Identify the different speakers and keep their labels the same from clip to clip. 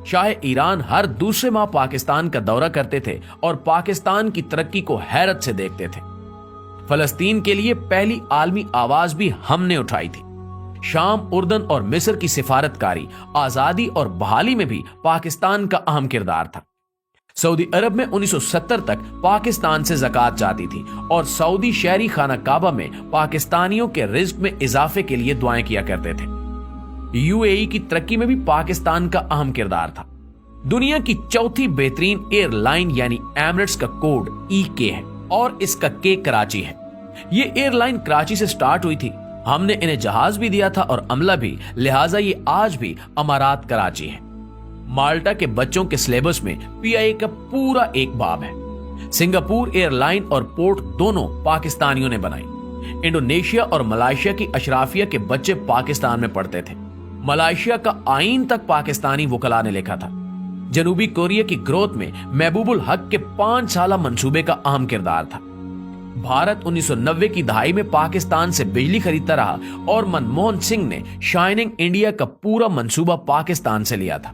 Speaker 1: Shah Iran हर दूसरे माह पाकिस्तान का दौरा करते थे और पाकिस्तान की तरक्की को हैरत से देखते थे। फलस्तीन के लिए पहली आलमी आवाज भी हमने उठाई थी। शाम, उर्दन और मिस्र की सिफारतकारी, आजादी और बहाली में भी पाकिस्तान का अहम किरदार था। सऊदी अरब में 1970 तक पाकिस्तान से ज़कात जाती थी और सऊदी शहरी खाना काबा में पाकिस्तानियों के रिज्क में इजाफे के लिए दुआएं किया करते थे। यूएई की तरक्की में भी पाकिस्तान का अहम किरदार था। दुनिया की चौथी बेहतरीन एयरलाइन यानी एमिरेट्स का कोड EK है और इसका K कराची है। ये एयरलाइन कराची से स्टार्ट हुई थी। हमने इन्हें जहाज भी दिया था और अमला भी, लिहाजा ये आज भी अमारात कराची है। माल्टा के बच्चों के सिलेबस में PIA का पूरा एक बाब है। सिंगापुर एयरलाइन और पोर्ट दोनों पाकिस्तानियों ने बनाई। इंडोनेशिया और मलेशिया की अशराफिया के बच्चे पाकिस्तान में पढ़ते थे। मलेशिया का आईन तक पाकिस्तानी वकला ने लिखा था। जनूबी कोरिया की ग्रोथ में महबूबुल हक के 5 साला मंसूबे का अहम किरदार था। भारत 1990 की दहाई में पाकिस्तान से बिजली खरीदता रहा और मनमोहन सिंह ने शाइनिंग इंडिया का पूरा मंसूबा पाकिस्तान से लिया था।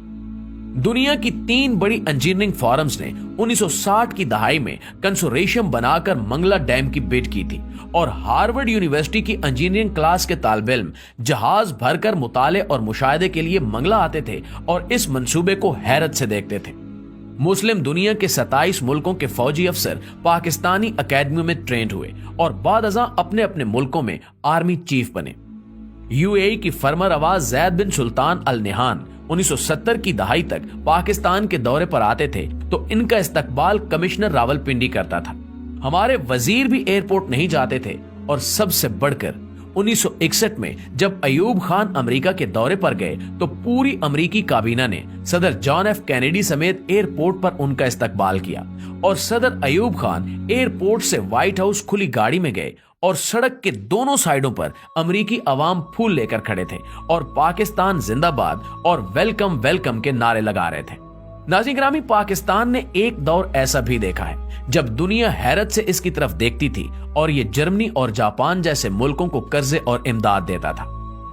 Speaker 1: दुनिया की 3 बड़ी इंजीनियरिंग फोरम्स ने 1960 की दहाई में कंसोर्शियम बनाकर मंगला डैम की बिड की थी और हार्वर्ड यूनिवर्सिटी की इंजीनियरिंग क्लास के तालिब इल्म जहाज भरकर मुताले और मुशाहिदे के लिए मंगला आते थे और इस मंसूबे को हैरत से देखते थे। मुस्लिम दुनिया के 27 मुल्कों के फौजी अफसर पाकिस्तानी अकेडमियों में ट्रेंड हुए और बाद अज़ां अपने अपने मुल्कों में आर्मी चीफ बने। यूएई की फरमारवा जैद बिन सुल्तान अल नहान 1970 की दहाई तक पाकिस्तान के दौरे पर आते थे तो इनका इस्तकबाल कमिश्नर रावलपिंडी करता था। हमारे वजीर भी एयरपोर्ट नहीं जाते थे और सबसे बढ़कर 1961 में जब अयूब खान अमेरिका के दौरे पर गए तो पूरी अमेरिकी काबीना ने सदर जॉन F कैनेडी समेत एयरपोर्ट पर उनका इस्तकबाल किया और सदर अयूब खान एयरपोर्ट से व्हाइट हाउस खुली गाड़ी में गए और सड़क के दोनों साइडों पर अमेरिकी अवाम फूल लेकर खड़े थे और पाकिस्तान जिंदाबाद और वेलकम वेलकम के नारे लगा रहे थे। नाज़रीन गिरामी, पाकिस्तान ने एक दौर ऐसा भी देखा है जब दुनिया हैरत से इसकी तरफ देखती थी और ये जर्मनी और जापान जैसे मुल्कों को कर्जे और इमदाद देता था।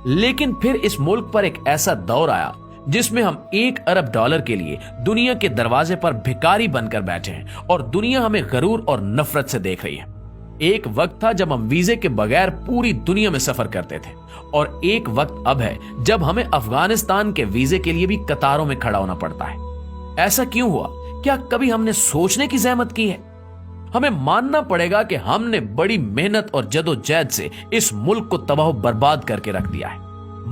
Speaker 1: लेकिन फिर इस मुल्क पर एक ऐसा दौर आया जिसमें हम $1 अरब के लिए दुनिया के दरवाजे पर भिखारी बनकर बैठे हैं और दुनिया हमें गरूर और नफरत से देख रही है। एक वक्त था जब हम वीजे के बगैर पूरी दुनिया में सफर करते थे और एक वक्त अब है जब हमें अफगानिस्तान के वीजे के लिए भी कतारों में खड़ा होना पड़ता है। ऐसा क्यों हुआ? क्या कभी हमने सोचने की जहमत की है? हमें मानना पड़ेगा कि हमने बड़ी मेहनत और जदोजहद से इस मुल्क को तबाह बर्बाद करके रख दिया है।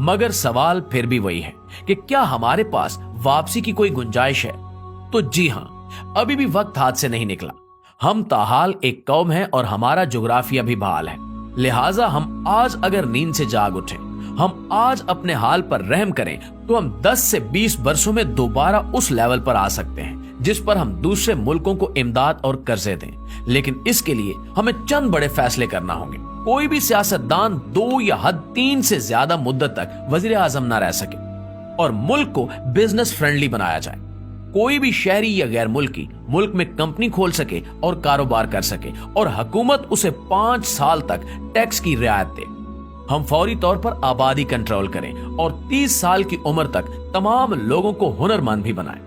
Speaker 1: मगर सवाल फिर भी वही है कि क्या हमारे पास वापसी की कोई गुंजाइश है? तो जी हां, अभी भी वक्त हाथ से नहीं निकला। हम ताहाल एक कौम है और हमारा जोग्राफिया भी बहाल है। लिहाजा हम आज अगर नींद से जाग उठे, हम आज अपने हाल पर रहम करें तो हम 10 से 20 वर्षों में दोबारा उस लेवल पर आ सकते हैं जिस पर हम दूसरे मुल्कों को इमदाद और कर्जे दें। लेकिन इसके लिए हमें चंद बड़े फैसले करना होंगे। कोई भी सियासतदान 2 या हद 3 से ज्यादा मुद्दत तक वजीर आजम ना रह सके और मुल्क को बिजनेस फ्रेंडली बनाया जाए। कोई भी शहरी या गैर मुल्की मुल्क में कंपनी खोल सके और कारोबार कर सके और हुकूमत उसे 5 साल तक टैक्स की रियायत दे। हम फौरी तौर पर आबादी कंट्रोल करें और 30 साल की उम्र तक तमाम लोगों को हुनरमंद भी बनाएं।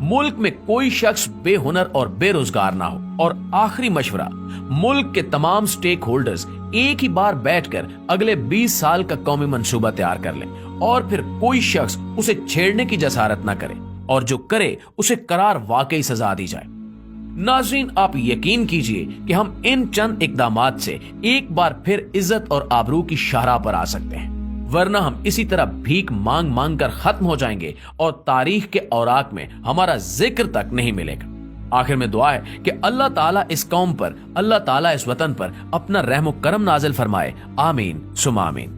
Speaker 1: मुल्क में कोई शख्स बेहुनर और बेरोजगार ना हो। और आखिरी मशवरा, मुल्क के तमाम स्टेक होल्डर्स एक ही बार बैठकर अगले 20 साल का कौमी मंसूबा तैयार कर लें और फिर कोई शख्स उसे छेड़ने की जसारत ना करे और जो करे उसे करार वाकई सजा दी जाए। नाज़रीन, आप यकीन कीजिए कि हम इन चंद इकदामात से एक बार फिर इज्जत और आबरू की शाहराह पर आ सकते हैं, वरना हम इसी तरह भीख मांग मांग कर खत्म हो जाएंगे और तारीख के औराक में हमारा जिक्र तक नहीं मिलेगा। आखिर में दुआ है कि अल्लाह ताला इस कौम पर, अल्लाह ताला इस वतन पर अपना रहम व करम नाजिल फरमाए। आमीन सुमा आमीन।